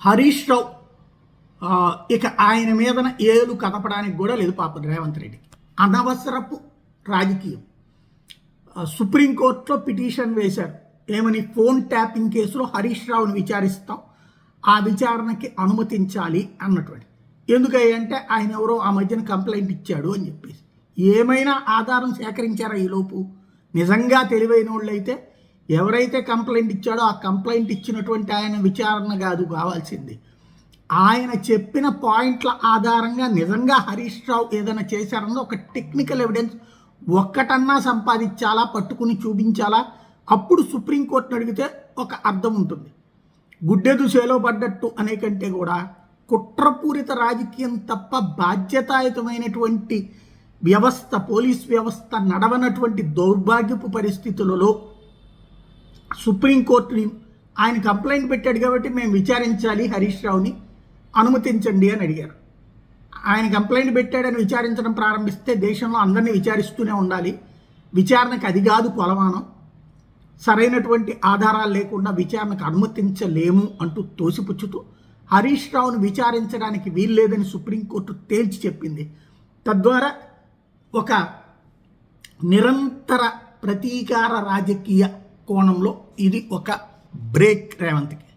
హరీష్ రావు ఇక ఆయన మీదన ఏలు కదపడానికి కూడా లేదు పాపం రేవంత్ రెడ్డికి. అనవసరపు రాజకీయం. సుప్రీంకోర్టులో పిటిషన్ వేశారు, ఏమని, ఫోన్ ట్యాపింగ్ కేసులో హరీష్ రావుని విచారిస్తాం, ఆ విచారణకి అనుమతించాలి అన్నటువంటి. ఎందుకంటే ఆయన ఎవరో ఆ మధ్యన కంప్లైంట్ ఇచ్చాడు అని చెప్పేసి. ఏమైనా ఆధారం సేకరించారా ఈలోపు? నిజంగా తెలివైన వాళ్ళు అయితే ఎవరైతే కంప్లైంట్ ఇచ్చాడో ఆ కంప్లైంట్ ఇచ్చినటువంటి ఆయన విచారణ కాదు కావాల్సింది, ఆయన చెప్పిన పాయింట్ల ఆధారంగా నిజంగా హరీష్ రావు ఏదైనా చేశారన్నది ఒక టెక్నికల్ ఎవిడెన్స్ ఒక్కటన్నా సంపాదించాలా, పట్టుకుని చూపించాలా. అప్పుడు సుప్రీంకోర్టును అడిగితే ఒక అర్థం ఉంటుంది. గుడ్డెదు చేలో పడ్డట్టు అనే కంటే కూడా కుట్రపూరిత రాజకీయం తప్ప బాధ్యతాయుతమైనటువంటి వ్యవస్థ, పోలీస్ వ్యవస్థ నడవనటువంటి దౌర్భాగ్యపు పరిస్థితులలో సుప్రీంకోర్టుని ఆయన కంప్లైంట్ పెట్టాడు కాబట్టి మేము విచారించాలి, హరీష్ రావుని అనుమతించండి అని అడిగారు. ఆయన కంప్లైంట్ పెట్టాడని విచారించడం ప్రారంభిస్తే దేశంలో అందరినీ విచారిస్తూనే ఉండాలి. విచారణకు అది కాదు కొలమానం. సరైనటువంటి ఆధారాలు లేకుండా విచారణకు అనుమతించలేము అంటూ తోసిపుచ్చుతూ హరీష్ రావును విచారించడానికి వీల్లేదని సుప్రీంకోర్టు తేల్చి చెప్పింది. తద్వారా ఒక నిరంతర ప్రతీకార రాజకీయ కోణంలో ఇది ఒక బ్రేక్ రేవంత్కి.